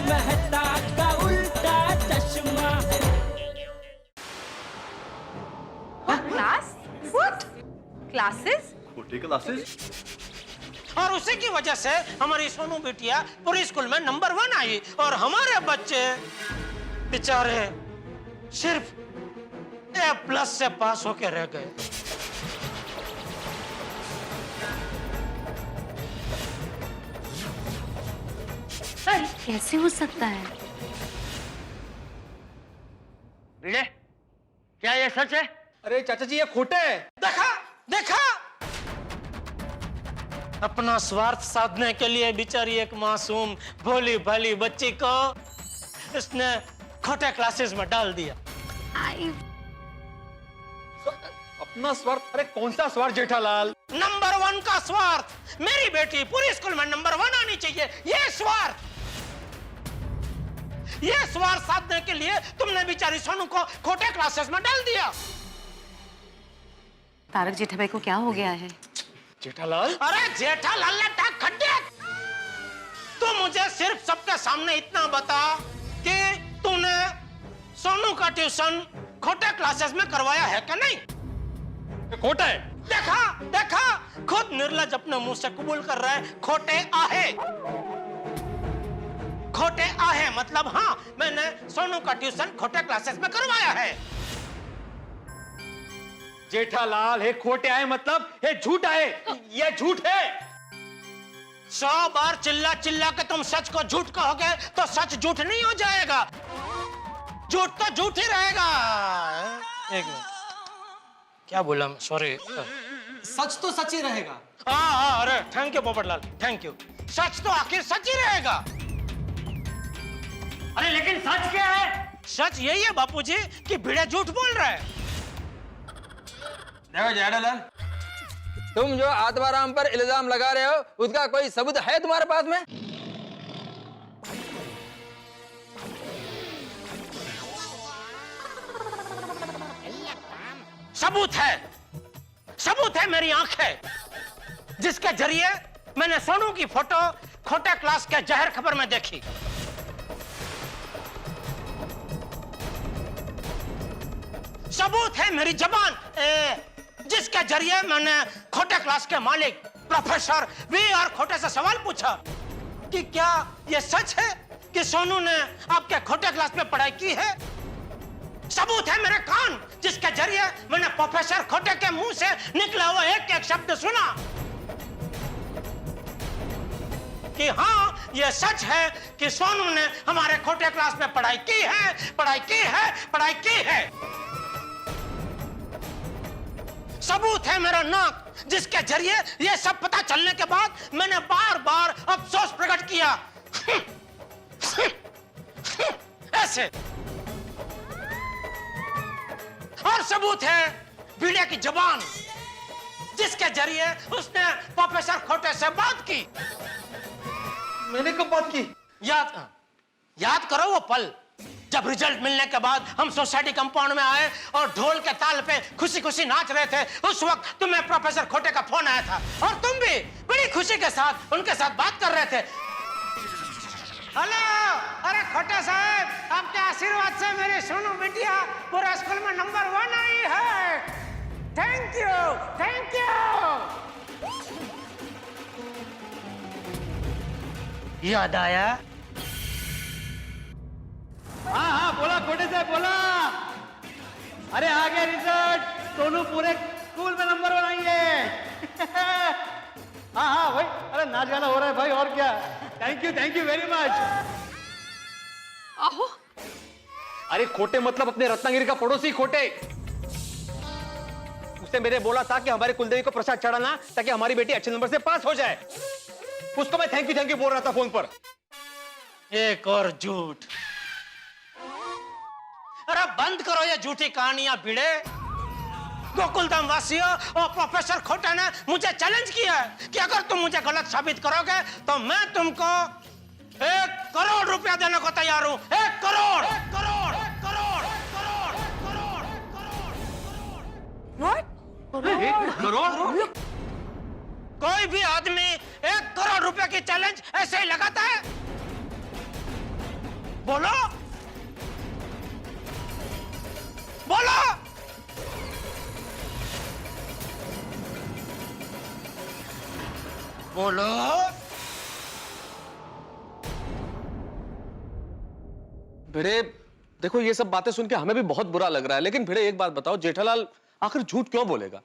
मेहता का उल्टा चश्मा है। क्लास? What? Classes? खोटे क्लासेस। और उसी की वजह से हमारी सोनू बिटिया पूरी स्कूल में नंबर 1 आई और हमारे बच्चे बेचारे सिर्फ A+ से पास होके रह गए। सर कैसे हो सकता है? विजय, क्या ये सच है? अरे चाचा जी ये खोटे है। देखा देखा, अपना स्वार्थ साधने के लिए बेचारी एक मासूम भोली भाली बच्ची को इसने खोटे क्लासेस में डाल दिया। अपना स्वार्थ? अरे कौन सा स्वार्थ जेठालाल? नंबर 1 का स्वार्थ। मेरी बेटी पूरी स्कूल में नंबर 1 आनी चाहिए, ये स्वार्थ। ये स्वार्थ साधने के लिए तुमने बेचारी सोनू को खोटे क्लासेस में डाल दिया। तारक जेठाभाई को क्या हो गया है? जेठालाल? अरे जेठालाल ने टाक खड्डे। तू मुझे सिर्फ सबके सामने इतना बता कि तूने सोनू का ट्यूशन खोटे क्लासेस में करवाया है क्या? नहीं, खोटा है। देखा देखा, खुद निर्लज अपने मुंह से कबूल कर रहा है खोटे आहे। खोटे आहे मतलब हाँ, मैंने सोनू का ट्यूशन खोटे क्लासेस में करवाया है। जेठालाल है खोटे आए मतलब है झूठ आए, ये झूठ है। 100 बार चिल्ला चिल्ला के तुम सच को झूठ कहोगे तो सच झूठ नहीं हो जाएगा, झूठ तो झूठ ही रहेगा। एक मिनट, क्या बोला मैं? सॉरी। सच तो सच ही रहेगा। हाँ, अरे thank you Popatlal, thank you. सच तो आखिर सच ही रहेगा। अरे लेकिन सच क्या है? सच यही है बापूजी कि भिड़े झूठ बोल रहा है। देखो जेठालाल, तुम जो आत्माराम पर इल्जाम लगा रहे हो उसका कोई सबूत है तुम्हारे पास में? सबूत है, सबूत है मेरी आंखें, जिसके जरिए मैंने सोनू की फोटो खोटे क्लास के जहर खबर में देखी। सबूत है मेरी जबान, जिसके जरिए मैंने खोटे क्लास के मालिक प्रोफेसर VR खोटे से सवाल पूछा कि क्या यह सच है कि सोनू ने आपके खोटे क्लास में पढ़ाई की है। सबूत है मेरे कान, जिसके जरिए मैंने प्रोफेसर खोटे के मुंह से निकला हुआ एक एक शब्द सुना कि हाँ यह सच है कि सोनू ने हमारे खोटे क्लास में पढ़ाई की है, पढ़ाई की है, पढ़ाई की है। सबूत है मेरा नाक, जिसके जरिए यह सब पता चलने के बाद मैंने बार बार अफसोस प्रकट किया। ऐसे। और सबूत है भिड़े की जबान, जिसके जरिए उसने प्रोफेसर खोटे से बात की। मैंने कब बात की? याद करो वो पल जब रिजल्ट मिलने के बाद हम सोसाइटी कंपाउंड में आए और ढोल के ताल पे खुशी खुशी नाच रहे थे। उस वक्त तुम्हें प्रोफेसर खोटे का फोन आया था और तुम भी बड़ी खुशी के साथ उनके साथ बात कर रहे थे। हेलो, अरे खोटे साहब, आपके आशीर्वाद से मेरी सोनू बिटिया पूरे स्कूल में नंबर 1 आई है। Thank you, thank you. याद आया? हाँ हाँ बोला खोटे से बोला। अरे आ गया रिजल्ट, सोनू पूरे स्कूल में नंबर 1 आई है। हाँ हाँ भाई, अरे नाच गाना हो रहा है भाई, और क्या। Thank you very much. आहो, अरे खोटे मतलब अपने रत्नागिरी का पड़ोसी खोटे। उसने मेरे बोला था कि हमारे कुलदेवी को प्रसाद चढ़ाना ताकि हमारी बेटी अच्छे नंबर से पास हो जाए। उसको मैं थैंक यू बोल रहा था फोन पर। एक और झूठ। अरे बंद करो ये झूठी कहानियां भिड़े। गोकुलधाम वासियों और प्रोफेसर खोटे ने मुझे चैलेंज किया है कि अगर तुम मुझे गलत साबित करोगे तो मैं तुमको 1 करोड़ रुपया देने को तैयार हूं। 1 करोड़, 1 करोड़, 1 करोड़, 1 करोड़, 1 करोड़, 1 करोड़। करोड़? कोई भी आदमी 1 करोड़ रुपए की चैलेंज ऐसे ही लगाता है? बोलो बोलो। बोलो। भिड़े देखो, ये सब बातें सुन के हमें भी बहुत बुरा लग रहा है, लेकिन भिड़े एक बात बताओ, जेठालाल आखिर झूठ क्यों बोलेगा?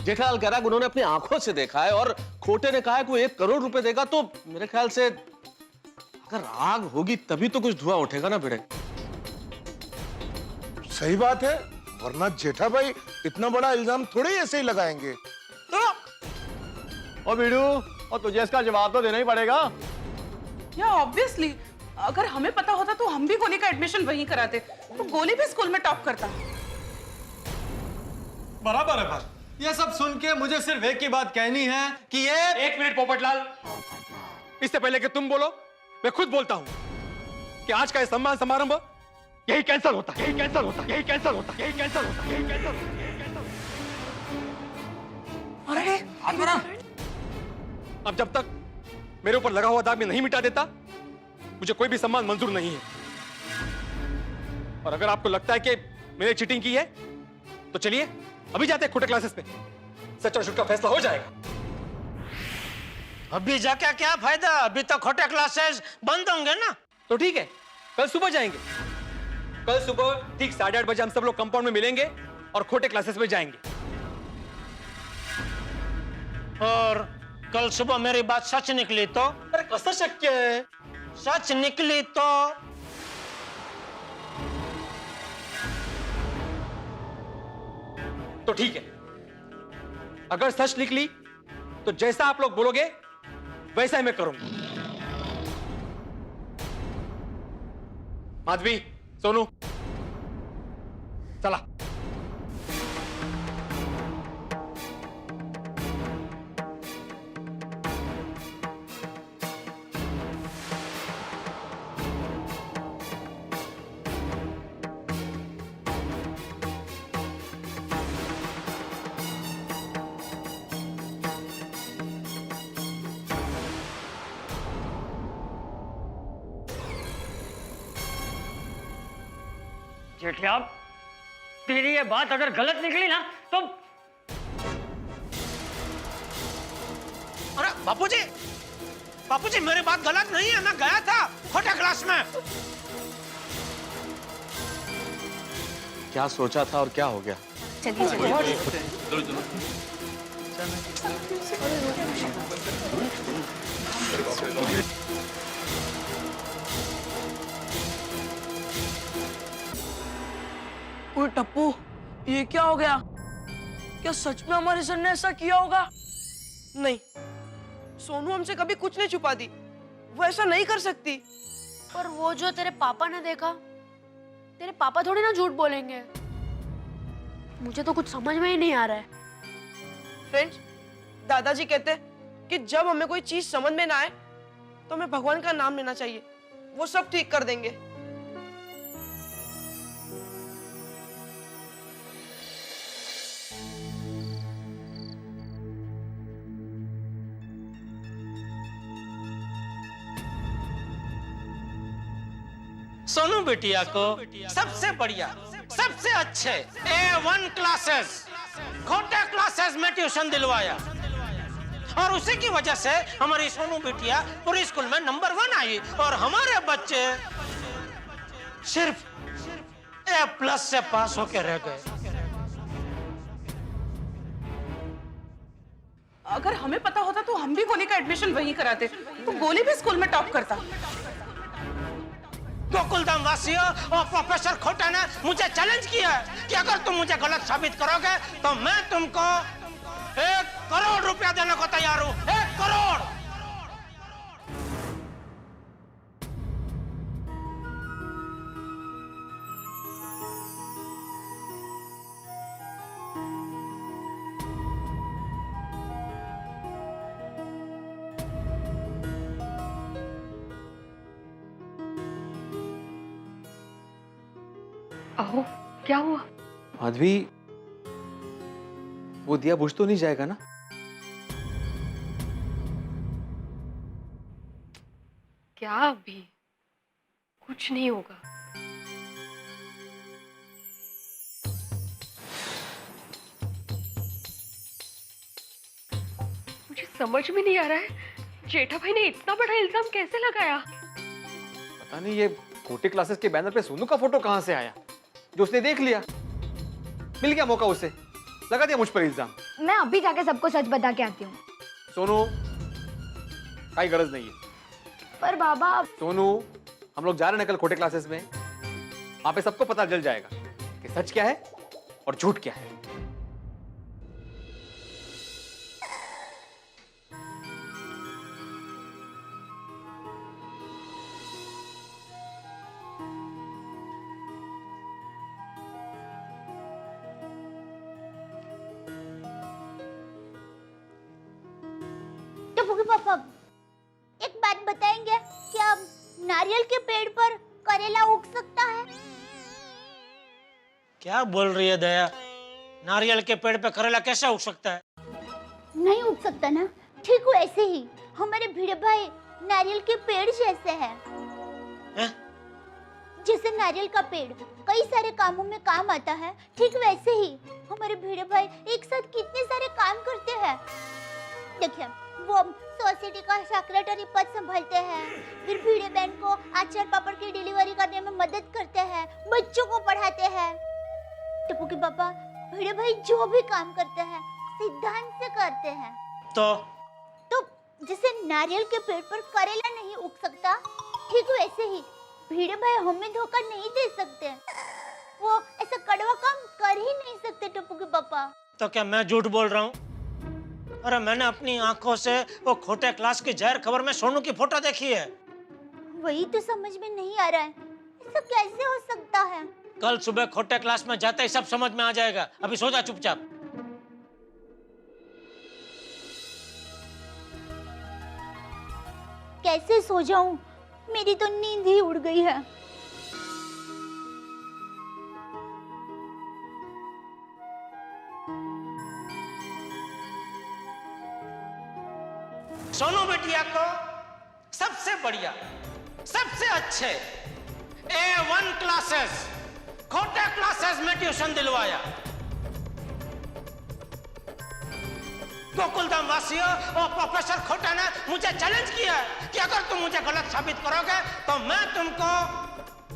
जेठालाल कह रहा है उन्होंने अपनी आंखों से देखा है, और खोटे ने कहा है कि 1 करोड़ रुपए देगा, तो मेरे ख्याल से अगर आग होगी तभी तो कुछ धुआं उठेगा ना भिड़े। सही बात है, वरना जेठा भाई इतना बड़ा इल्जाम थोड़े ही ऐसे ही लगाएंगे। तो ओ बीड़ू, और तुझे इसका जवाब तो देना ही पड़ेगा। या ऑब्वियसली, अगर हमें पता होता तो हम भी गोली का एडमिशन वहीं कराते, तो गोली भी स्कूल में टॉप करता। बराबर है पर ये सब सुन के मुझे सिर्फ एक ही बात कहनी है कि ये 1 मिनट पोपटलाल, इससे पहले कि तुम बोलो मैं खुद बोलता हूं कि आज का ये सम्मान समारोह यही कैंसिल होता, यही कैंसिल होता, यही कैंसिल होता, यही कैंसिल होता, यही कैंसिल होता। अरे अब जब तक मेरे ऊपर लगा हुआ दाग मैं नहीं मिटा देता, मुझे कोई भी सम्मान मंजूर नहीं है। और अगर आपको लगता है कि मैंने चीटिंग की है तो चलिए अभी जाते हैं खोटे क्लासेस पे, सच और झूठ का फैसला हो जाएगा। अभी जाके क्या फायदा, अभी तो खोटे क्लासेस बंद होंगे ना। तो ठीक है, कल सुबह जाएंगे। कल सुबह ठीक 8:30 बजे हम सब लोग कंपाउंड में मिलेंगे और खोटे क्लासेस में जाएंगे। और कल सुबह मेरी बात सच निकली तो? अरे कैसा शक्य है? सच निकली तो? तो ठीक है, अगर सच निकली तो जैसा आप लोग बोलोगे वैसा ही मैं करूंगा। माधवी, सोनू, चला। जेठिया, तेरी ये बात अगर गलत निकली ना तो अरे बापूजी, बापूजी मेरी बात गलत नहीं है, मैं गया था खोटे क्लास में। क्या सोचा था और क्या हो गया? चलिए चलिए। ओए टप्पू, ये क्या हो गया? क्या सच में हमारे सर ने ऐसा किया होगा? नहीं, सोनू हमसे कभी कुछ नहीं छुपा दी, वो ऐसा नहीं कर सकती। पर वो जो तेरे पापा ने देखा, तेरे पापा थोड़ी ना झूठ बोलेंगे। मुझे तो कुछ समझ में ही नहीं आ रहा है। फ्रेंड्स, दादाजी कहते कि जब हमें कोई चीज समझ में ना आए तो हमें भगवान का नाम लेना चाहिए, वो सब ठीक कर देंगे। सोनू बिटिया को सबसे बढ़िया, सबसे अच्छे A1 क्लासेस, खोटे क्लासेस में ट्यूशन दिलवाया, और उसी की वजह से हमारी सोनू बिटिया पूरी स्कूल में नंबर 1 आई, और हमारे बच्चे सिर्फ A+ से पास होके रह गए। अगर हमें पता होता तो हम भी गोली का एडमिशन वहीं कराते, तो गोली भी स्कूल में टॉप करता। गोकुलधाम वासियों और प्रोफेसर खोटा ने मुझे चैलेंज किया है कि अगर तुम मुझे गलत साबित करोगे तो मैं तुमको 1 करोड़ रुपया देने को तैयार हूं। 1 करोड़। अहो, क्या हुआ? माधवी, वो दिया बुझ तो नहीं जाएगा ना? क्या अभी? कुछ नहीं होगा। मुझे समझ में नहीं आ रहा है जेठा भाई ने इतना बड़ा इल्जाम कैसे लगाया। पता नहीं ये कोटे क्लासेस के बैनर पे सोनू का फोटो कहां से आया, जो उसने देख लिया, मिल गया मौका उसे, लगा दिया मुझ पर इल्जाम। मैं अभी जाके सबको सच बता के आती हूँ। सोनू, कोई गरज नहीं है। पर बाबा सोनू, हम लोग जा रहे हैं कल कोटे क्लासेस में, वहां पे सबको पता चल जाएगा कि सच क्या है और झूठ क्या है। टप्पू पापा, एक बात बताएंगे, क्या नारियल के पेड़ पर करेला उग सकता है? क्या बोल रही है दया? नारियल के पेड़ पे करेला कैसे उग सकता है? नहीं उग सकता ना, ठीक वैसे ही हमारे भिड़े भाई नारियल के पेड़ जैसे हैं। जैसे नारियल का पेड़ कई सारे कामों में काम आता है, ठीक वैसे ही हमारे भिड़े भाई एक साथ कितने सारे काम करते हैं। देखिए, वो सोसाइटी का सेक्रेटरी पद संभालते हैं, फिर भिड़े बहन को अचार पापड़ की डिलीवरी करने में मदद करते हैं, बच्चों को पढ़ाते हैं। टप्पू के पापा, भिड़े भाई जो भी काम करते हैं सिद्धांत से करते हैं। तो जैसे नारियल के पेड़ पर करेला नहीं उग सकता, ठीक वैसे ही भिड़े भाई हमें धोखा नहीं दे सकते। वो ऐसा कड़वा काम कर ही नहीं सकते टप्पू के पापा। तो क्या मैं झूठ बोल रहा हूँ? अरे मैंने अपनी आंखों से वो खोटे क्लास की जाहिर खबर में सोनू की फोटो देखी है। वही तो समझ में नहीं आ रहा है, ऐसा कैसे हो सकता है? कल सुबह खोटे क्लास में जाते ही सब समझ में आ जाएगा। अभी सो जा चुपचाप। कैसे सो जाऊं? मेरी तो नींद ही उड़ गई है। सोनू बिटिया को सबसे बढ़िया, सबसे अच्छे A1 क्लासेस, खोटे क्लासेस में ट्यूशन दिलवाया। गोकुलधाम वासियों और प्रोफेसर खोटे ने मुझे चैलेंज किया कि अगर तुम मुझे गलत साबित करोगे तो मैं तुमको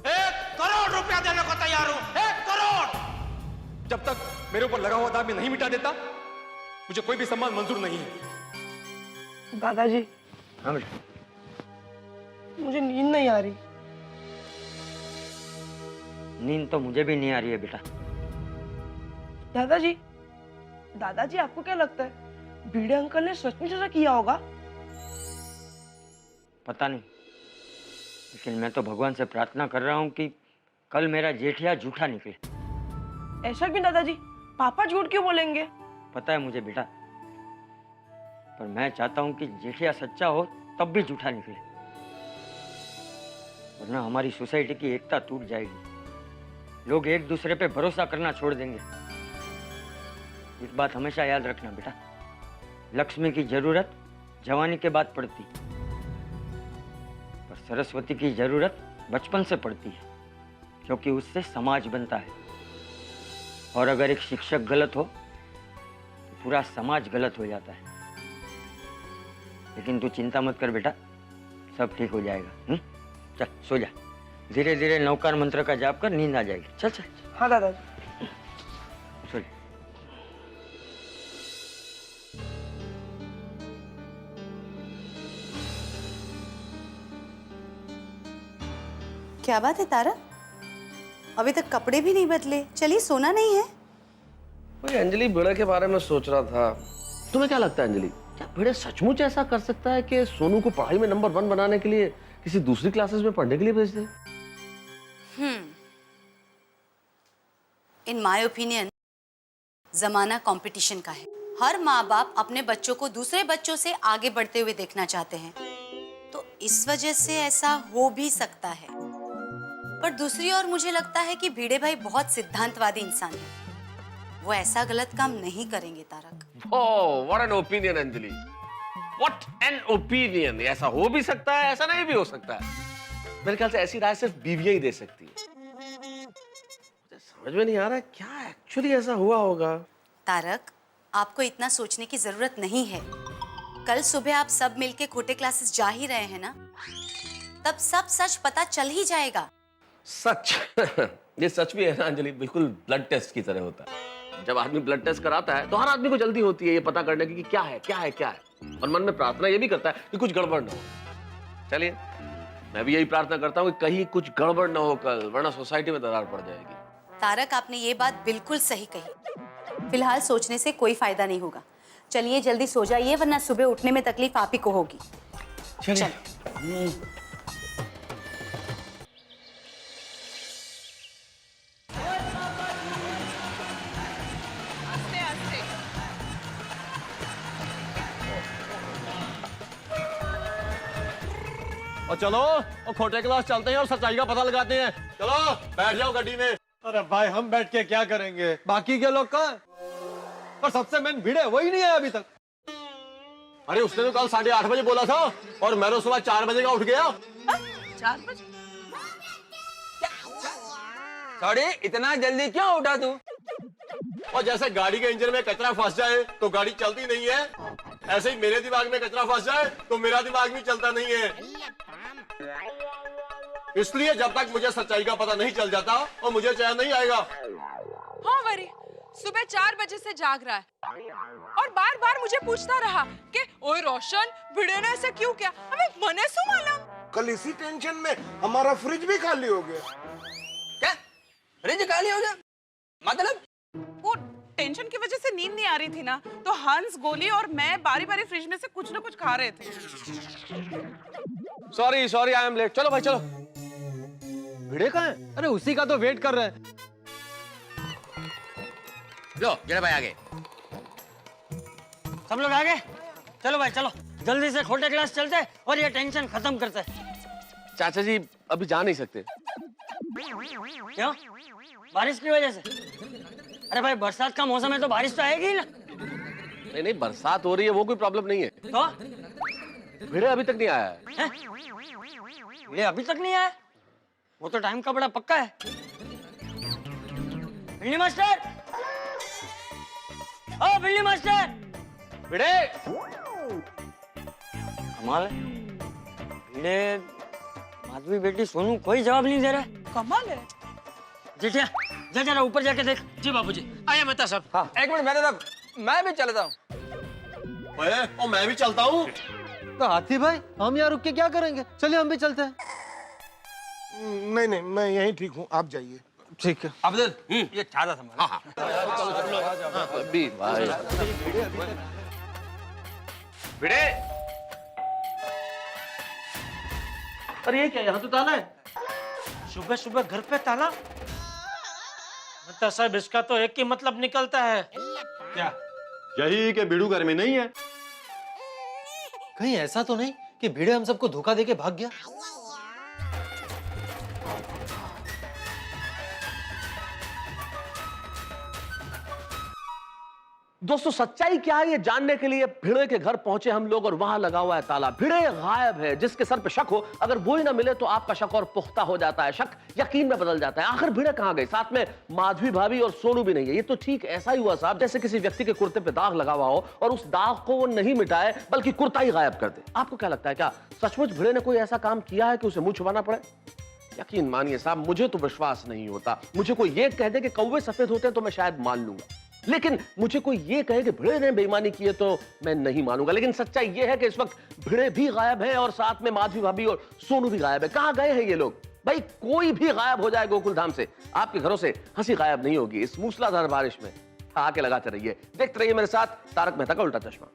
1 करोड़ रुपया देने को तैयार हूं। 1 करोड़। जब तक मेरे ऊपर लगा हुआ दाग मैं नहीं मिटा देता, मुझे कोई भी सम्मान मंजूर नहीं है। दादाजी, हाँ बेटा, मुझे नींद नहीं आ रही। नींद तो मुझे भी नहीं आ रही है बेटा। दादाजी, दादाजी आपको क्या लगता है भिड़े अंकल ने सचमुच ऐसा किया होगा? पता नहीं, लेकिन मैं तो भगवान से प्रार्थना कर रहा हूँ कि कल मेरा जेठिया झूठा निकले। ऐसा क्यों दादाजी? पापा झूठ क्यों बोलेंगे? पता है मुझे बेटा, पर मैं चाहता हूँ कि जेठिया सच्चा हो तब भी झूठा निकले, वरना हमारी सोसाइटी की एकता टूट जाएगी। लोग एक दूसरे पे भरोसा करना छोड़ देंगे। एक बात हमेशा याद रखना बेटा, लक्ष्मी की जरूरत जवानी के बाद पड़ती, पर सरस्वती की जरूरत बचपन से पड़ती है, क्योंकि उससे समाज बनता है। और अगर एक शिक्षक गलत हो तो पूरा समाज गलत हो जाता है। लेकिन तू चिंता मत कर बेटा, सब ठीक हो जाएगा। चल सो जा, धीरे धीरे नौकार मंत्र का जाप कर, नींद आ जाएगी। चल चल। हाँ दादाजी। सो जा। क्या बात है तारा, अभी तक कपड़े भी नहीं बदले, चलिए सोना नहीं है? अंजलि, भिड़े के बारे में सोच रहा था। तुम्हें क्या लगता है अंजलि, क्या भिड़े सचमुच ऐसा कर सकता है कि सोनू को पढ़ाई में नंबर 1 बनाने के लिए किसी दूसरी क्लासेस में पढ़ने के लिए भेज दे? इन माय ओपिनियन जमाना कंपटीशन का है। हर माँ बाप अपने बच्चों को दूसरे बच्चों से आगे बढ़ते हुए देखना चाहते हैं, तो इस वजह से ऐसा हो भी सकता है। पर दूसरी ओर मुझे लगता है कि भिड़े भाई बहुत सिद्धांतवादी इंसान है, वो ऐसा गलत काम नहीं करेंगे Tarak. Oh, what an opinion Anjali, what an opinion. ऐसा हो भी सकता है, ऐसा नहीं भी हो सकता है। मेरे ख्याल से ऐसी राय सिर्फ बीवियां ही दे सकती है। मुझे समझ में नहीं आ रहा है क्या एक्चुअली ऐसा हुआ होगा। तारक, आपको इतना सोचने की जरूरत नहीं है। कल सुबह आप सब मिलके खोटे क्लासेस जा ही रहे हैं ना, तब सब सच पता चल ही जाएगा। सच? ये सच भी है ना अंजलि, बिल्कुल ब्लड टेस्ट की तरह होता है। जब आदमी ब्लड टेस्ट कराता है तो हर आदमी को जल्दी होती है ये पता करने की कि क्या है क्या है क्या है, और मन में प्रार्थना ये भी करता है कि कुछ गड़बड़ ना हो। चलिए, मैं भी यही प्रार्थना करता हूँ कि कहीं कुछ गड़बड़ ना हो कल, वरना सोसाइटी में दरार पड़ जाएगी। तारक, आपने ये बात बिल्कुल सही कही। फिलहाल सोचने से कोई फायदा नहीं होगा। चलिए जल्दी सो जाइए, वरना सुबह उठने में तकलीफ आप ही को होगी। चलिए। और चलो और खोटे क्लास चलते हैं और सच्चाई का पता लगाते हैं। चलो बैठ जाओ गाड़ी में। अरे भाई हम बैठ के क्या करेंगे, बाकी के लोग कहाँ? और सबसे मेन भिड़े वही नहीं है अभी तक। अरे उसने तो कल 8:30 बजे बोला था और मैं तो सुबह 4 बजे का उठ गया। 4 बजे? सॉरी, इतना जल्दी क्यों उठा तू? और जैसे गाड़ी के इंजन में कचरा फंस जाए तो गाड़ी चलती नहीं है, ऐसे ही मेरे दिमाग में कचरा फंस जाए तो मेरा दिमाग भी चलता नहीं है। इसलिए जब तक मुझे सच्चाई का पता नहीं चल जाता और मुझे चैन नहीं आएगा। हाँ वरी, सुबह 4 बजे से जाग रहा है और बार बार मुझे पूछता रहा कि ओए रोशन, भिड़े ने ऐसा क्यों किया? हमें मने सु मालूम। कल इसी टेंशन में हमारा फ्रिज भी खाली हो गया। क्या फ्रिज खाली हो गया? मतलब वो टेंशन की वजह से नींद नहीं आ रही थी ना, तो हंस, गोली और मैं बारी बारी फ्रिज में से कुछ ना कुछ खा रहे थे। Sorry I am late. चलो भाई चलो। भिड़े कहाँ है? अरे उसी का तो वेट कर रहे हैं। लो जरा भाई आगे। सब लोग आगे चलो भाई, चलो जल्दी से खोटे क्लास चलते हैं और ये टेंशन खत्म करते हैं। चाचा जी अभी जा नहीं सकते। क्यों? बारिश की वजह से? अरे भाई बरसात का मौसम है तो बारिश तो आएगी ना। नहीं बरसात हो रही है वो कोई प्रॉब्लम नहीं है। तो भिड़े अभी तक नहीं आया है। ये अभी तक नहीं आया? वो तो टाइम का बड़ा पक्का है। बिल्ली मास्टर, ओ बिल्ली मास्टर। भिड़े कमाल है, भिड़े माधवी बेटी सोनू कोई जवाब नहीं दे रहा है। कमाल है। जेठिया जा जरा ऊपर जाके देख। जी बाबूजी। आया मेहता साहब। हाँ, एक मिनट मेहता साहब, मैं भी चलता हूँ। और मैं भी चलता हूँ। तो हाथी भाई हम यहाँ रुक के क्या करेंगे, चलिए हम भी चलते हैं। नहीं मैं यहीं ठीक हूँ, आप जाइए। ठीक है। अब्दुल, ये छाता संभाल। अभी भाई भिड़े, अरे ये क्या, यहाँ तो ताला है। सुबह सुबह घर पे ताला? मेहता साहब इसका तो एक ही मतलब निकलता है। क्या? यही कि भिड़ू घर में नहीं है। कहीं ऐसा तो नहीं कि भिड़े हम सबको धोखा देके भाग गया? दोस्तों सच्चाई क्या है ये जानने के लिए भिड़े के घर पहुंचे हम लोग और वहां लगा हुआ है ताला। भिड़े गायब है। जिसके सर पे शक हो अगर वो ही ना मिले तो आपका शक और पुख्ता हो जाता है, शक यकीन में बदल जाता है। आखिर भिड़े कहां गए? साथ में माधवी भाभी और सोनू भी नहीं है। ये तो ठीक ऐसा ही हुआ साहब जैसे किसी व्यक्ति के कुर्ते पे दाग लगा हुआ हो और उस दाग को वो नहीं मिटाए बल्कि कुर्ता ही गायब कर दे। आपको क्या लगता है, क्या सचमुच भिड़े ने कोई ऐसा काम किया है कि उसे मुंह छुपाना पड़े? यकीन मानिए साहब मुझे तो विश्वास नहीं होता। मुझे कोई ये कह दे कि कौवे सफेद होते हैं तो मैं शायद मान लूंगा, लेकिन मुझे कोई ये कहे कि भिड़े ने बेईमानी की है तो मैं नहीं मानूंगा। लेकिन सच्चाई ये है कि इस वक्त भिड़े भी गायब है और साथ में माधवी भाभी और सोनू भी गायब है। कहां गए हैं ये लोग? भाई कोई भी गायब हो जाए गोकुलधाम से, आपके घरों से हंसी गायब नहीं होगी इस मूसलाधार बारिश में। आके लगाते रहिए, देखते रहिए मेरे साथ तारक मेहता का उल्टा चश्मा।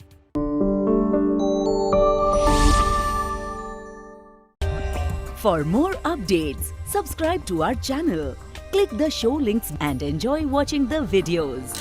For more updates, subscribe to our channel, click the show links and enjoy watching the videos.